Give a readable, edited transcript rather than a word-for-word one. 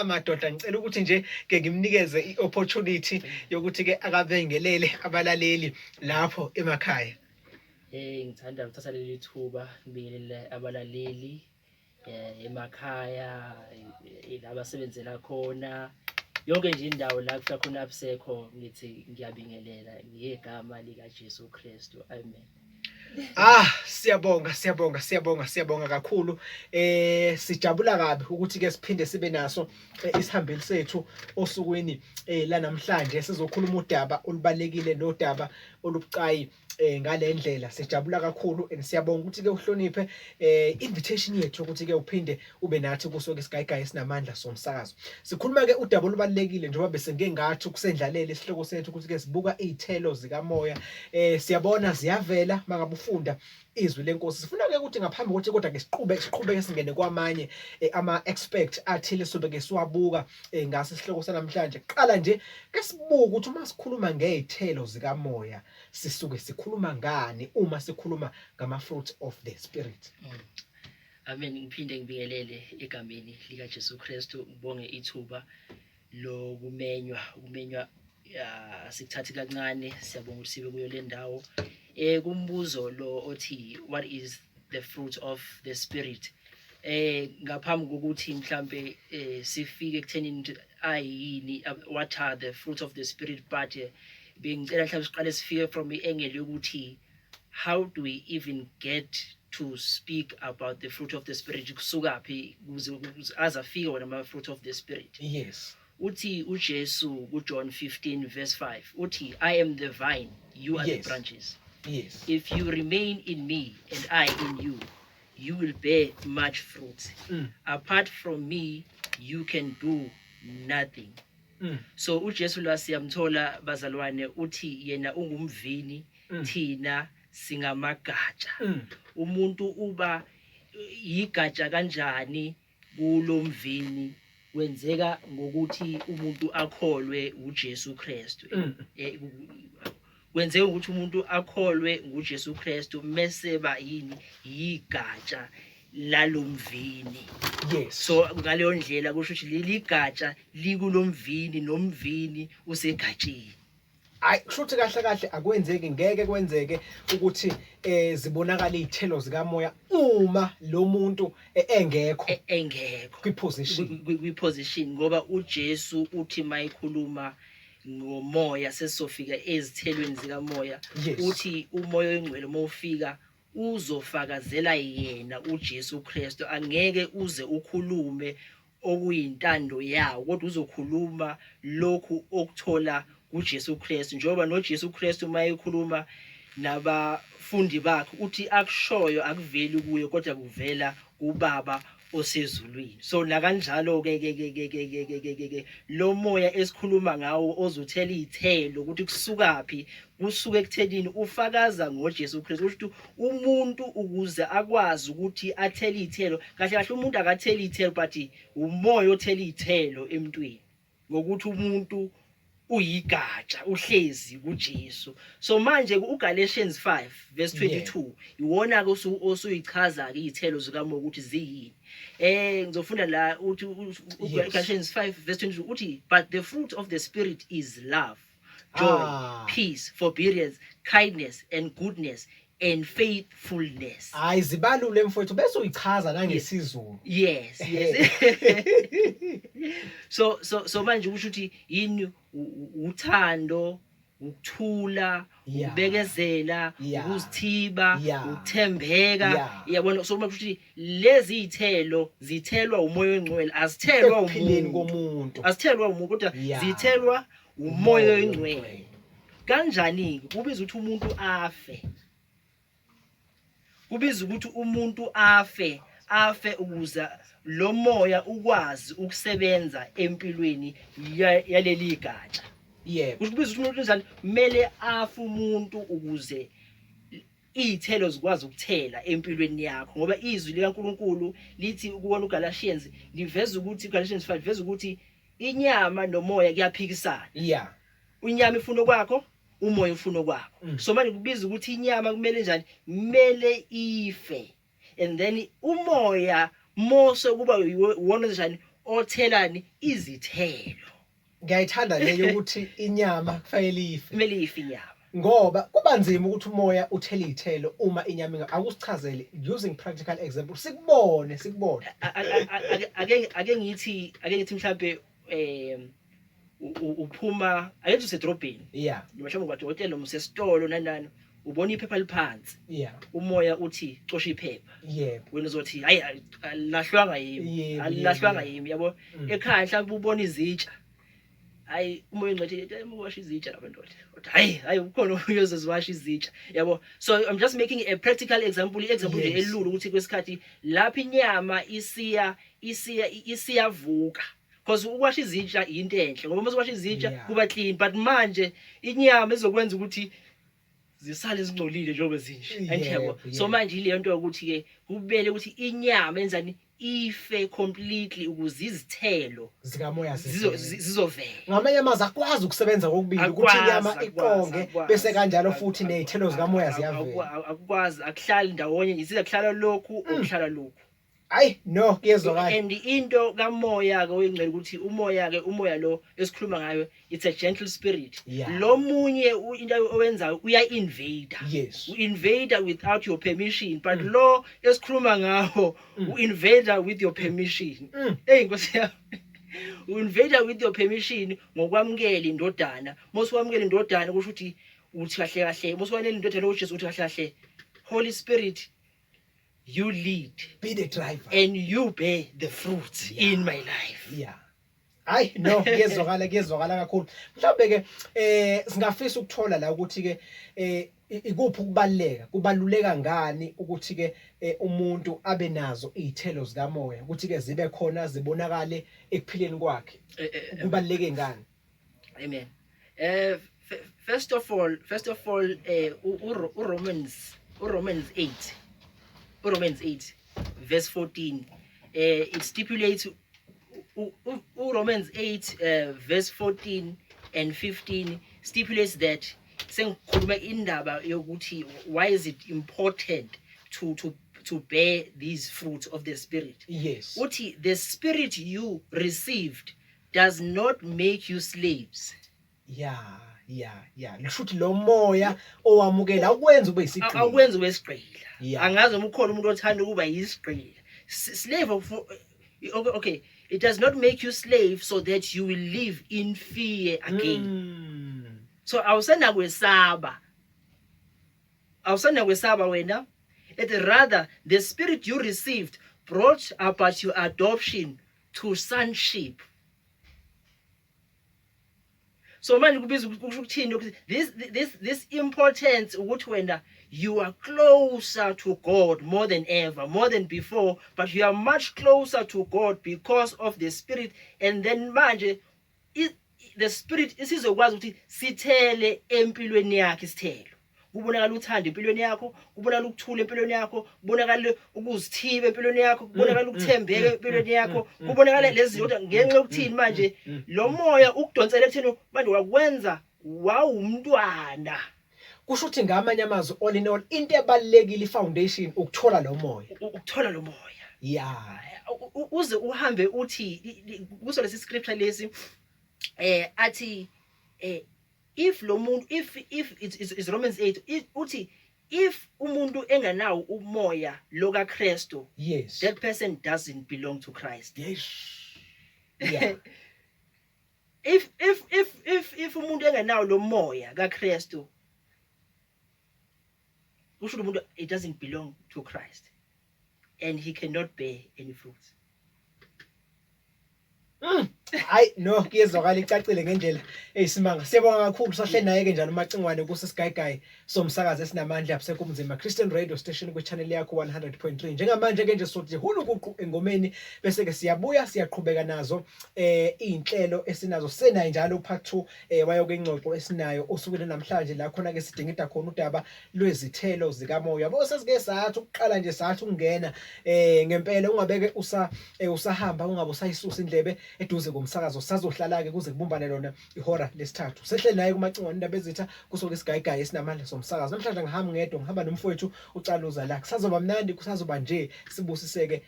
madoda ngicela ukuthi nje ke ngimnikeze iopportunity yokuthi ke akabengelele abalaleli lapho emakhaya. Ngithanda ukuthatha leli thuba ngibingelele abalaleli emakhaya labasebenzela khona yonke nje indawo la kufika khona abusekho ngithi ngiyabingelela ngegama lika Jesu Kristu. Amen. Siyabonga kakhulu. Sijabula kabi ukuthi ke siphinde sibe naso isihambeli sethu osukwini la namhlanje sizokhuluma udaba olubalekile nodaba olubucayi ngalendlela. Sijabula kakhulu and siyabonga ukuthi ke uhloniphe invitation yethu ukuthi ke uphinde ube nathi kusoke isigayigayi esinamandla somsakazo. Sikhuluma ke udaba olubalekile njengoba bese ngengathi ukusendlalele isihloko sethu ukuthi ke sibuka izithelo zikamoya. Siyabona ziyavela mangabe ufunda izwi lenkosi. Sifuna ke ukuthi ngaphambi kokuthi kodwa ke siqhubeke singene kwamanye ama expect athile sobe ke siwabuka ngase isihloko sanamhlanje. Qala nje ke sibuka ukuthi uma sikhuluma ngezithelo zikamoya sisuke sikhuluma ngani uma sikhuluma ngama fruit of the spirit. Amen. Ngiphinde ngibingelele egameni lika Jesu Kristu ngibonge ithuba ukumenywa sikuthathi kancane. Siyabonga ukuthi sibe kuyo le ndawo. Kumbuzo lo othi what is the fruit of the spirit? Ngaphambi kokuthi mhlambe sifike ekuthenini ayini what are the fruit of the spirit, but bengicela mhlambe siqale sifike from i-angle yokuthi how do we even get to speak about the fruit of the spirit? Kusuka phi kuze azafike wona ama fruit of the spirit? Yes. Uthi uJesu kuJohn 15 verse 5 uthi I am the vine, you are the branches. Yes. If you remain in me and I in you, you will bear much fruit. Apart from me, you can do nothing. So uJesu la siyamthola bazalwane uthi yena ungumvini, thina singamagatsha. Umuntu uba yigatsha kanjani kulomvini? Wenzeka ngokuthi umuntu akholwe uJesu Kristu. Wenzeka ukuthi umuntu akholwe nguJesu Kristu meseba yini yigatsha lalomvini. Yes. So ngaleyo ndlela kusho ukuthi leli gatsha likulomvini nomvini usegatsheni. Kushuthi kahle akwenzeki ngeke kwenzeke ukuthi zibonakala izithelo zikamoya uma lo muntu engekho kwiposition ngoba uJesu uthi mayikhuluma ngomoya sesizofika ezithelweni zikamoya. Uthi umoya oyingcwele mawufika uzofakazela yena uJesu Kristu. Angeke uze ukhulume okuyintando yawo kodwa uzokhuluma lokhu okuthola uJesu Kristu. Njengoba noJesu Kristu mayekhuluma nabafundi bakhe uthi akushoyo akuveli kuye kodwa kuvela kuBaba osezulwini. So nakanjalo ke lo moya esikhuluma ngawo ozothela izithelo ukuthi kusukaphi kusuke ekuthenini ufakaza ngoJesu Kristu. Ukuthi umuntu ukuze akwazi ukuthi athele izithelo kahle umuntu akatheli izithelo but umoya othela izithelo emntwini ngokuthi umuntu uyigatsha uhlezi kuJesu. So manje uGalatians 5 verse 22 iwona ke osuyichaza ke izithelo zikamoya ukuthi ziyini. Ngizofunda la uthi Galatians 5 verse 22 uthi but the fruit of the spirit is love, joy, peace, forbearance, kindness and goodness and faithfulness. Zibalule mfowethu bese uyichaza nangesizulu. Yes. So manje kusho ukuthi yini uthando, ukuthula, ukubekezela, ukuzithiba, ukuthembeka. Yabona so manje ukuthi lezi izithelo zithelwa umoya oyingcwele azithelwa umuntu. Azithelwa umuntu kodwa zithelwa umoya oyingcwele. Kanjani kubiza ukuthi umuntu afe? Kubiza ukuthi umuntu afe ukuze lo moya ukwazi ukusebenza empilweni yaleli gatsha. Kubiza ukuthi umuntu njalo kumele afe umuntu ukuze izithelo zikwazi ukuthela empilweni yakho ngoba izwi likaNkulunkulu lithi kuwona uGalatians liveza ukuthi uGalatians 5 liveza ukuthi inyama nomoya kuyaphikisana. Unyama ifuna kwakho, umoya ufuna kwakho. So manje kubiza ukuthi inyama kumele njani? Kumele ife. And then umoya mose kuba uwona njani othelani izithelo. Ngiyayithanda leyo ukuthi inyama kufanele ife. Kumele ife inyama. Ngoba kuba nzima ukuthi umoya uthele izithelo uma inyama akusichazele using practical example sikubone. Ake ngithi mhlambe uphuma ayethi usedrobheni. Yeah. Mhlawumbe kwadokotela umsesitolo nanani ubona iphepha liphansi. Yeah. Umoya uthi cosha iphepha. Yebo. Wena uzothi hayi alahlwanga yimi. Alahlwanga yimi yabo. Ekhaya mhlawumbe ubona izitsha. Hayi umoya ngcwele washa izitsha labantu. Hayi ukhona uyoziwasha izitsha. Yabo. So I'm just making a practical example nje elulu ukuthi kwesikhathi lapha inyama isiyavuka. Because ukwasha izitsha into enhle ngoba uma uwasha izitsha kuba clean, but manje inyama izokwenza ukuthi zisale zingcolile njengoba zinje. Anjebo. So manje ile nto ukuthi ke kubele ukuthi inyama enzani ife completely ukuze izithelo zikamoya zizovela. Ngamanye amazwi akwazi ukusebenza kokubili ukuthi inyama iqonge bese kanjalo futhi nezithelo zikamoya ziyavela. Akwazi akuhlali ndawonye isiza kuhlala lokhu ukuhlala lokhu. Hayi no kuyezwakala. And into kamoya ke oyingcela ukuthi umoya lo esikhuluma ngayo it's a gentle spirit. Lo munye into owenzayo uya invade. Yes. U-invader without your permission, but lo esikhuluma ngawo u-invader with your permission. Hey Nkosi yami. U-invader with your permission ngokwamukela indodana. Mosiwamukela indodana kusho ukuthi uthi kahle mosiwanele indodana uJesu uthi kahle Holy Spirit, you lead, be the driver, and you bear the fruits in my life. Yeah. Hayi no kuyezwakala kakhulu. Mhlawumbe ke singafisa ukuthola la ukuthi ke ikuphi kubaluleka ngani ukuthi ke umuntu abe nazo izithelo zikamoya ukuthi ke zibe khona zibonakale ekuphileni kwakhe. Kubaluleke ngani? Amen. First of all, Romans 8 verse 14 it stipulates Romans 8 verse 14 and 15 stipulates that sengikhuluma indaba yokuthi why is it important to bear these fruits of the spirit. Yes. Uthi the spirit you received does not make you slaves. Yeah. Lishuthi lo moya owamukela ukwenza ube isigqila. Akwenza ube isigqila. Angazi uma ukhona umuntu othanda ukuba yisigqila. Slave of okay, it does not make you slave so that you will live in fear again. So awusena kwesaba wena. It rather the spirit you received brought about your adoption to sonship. So manje kubiza ukuthini ukuthi this importance ukuthi wena you are closer to God more than ever, more than before, but you are much closer to God because of the spirit. And then manje the spirit isizokwazi ukuthi sithele empilweni yakhe isithelo. Kubonakala uthanda empilweni yakho, kubonakala ukuthula empilweni yakho, kubonakala ukuzithiba empilweni yakho, kubonakala ukuthembeka empilweni yakho, kubonakala lezi zinto ngenxa yokuthini manje lo moya ukudonsela ekutheni manje wakwenza wawumntwana. Kusho ukuthi ngamanye amazwi all in all into ebalekile ifoundation ukuthola lo moya. Ukuthola lo moya. Yeah. Uze uhambe uthi kuso lesi scripture lesi athi if lo muntu if it's Romans 8 uthi if umuntu enganawo umoya lo kaKristu, yes, that person doesn't belong to Christ. Yes. Yeah. if umuntu enganawo lo moya kaKristu, kusho umuntu it doesn't belong to Christ and he cannot bear any fruits. Hayi no kuyezwakala icacile ngendlela eyisimanga. Siyabonga kakhulu sahle naye ke njalo umacingwane kusigayigayi somsakazo esinamandla yabusekho umzimba Christian Radio Station ku channel yakho 100.3. Njengamanje ke nje sothi hulukuqu engomeni bese ke siyabuya siyaqhubeka nazo izinhlelo esinazo senayo njalo part 2 wayoke ingxoxo esinayo osukwini namhlanje la khona ke sidingida khona udaba lwezithelo zikamoya. Yabo sesike sathi ukuqala nje sathi ungena ngempela ungabeke usahamba ungabe usayisusa indlebe eduze komsakazo sazohlala ke kuze kubumbane lona ihora lesithathu. Sehle naye kumacingwane indaba ezitha kusoke isigayigayi esinamandla somsakazo. Namhlanje ngihamba ngedwa ngihamba nomfowethu uCaluza la. Kusazoba mnandi kusazoba nje sibusiseke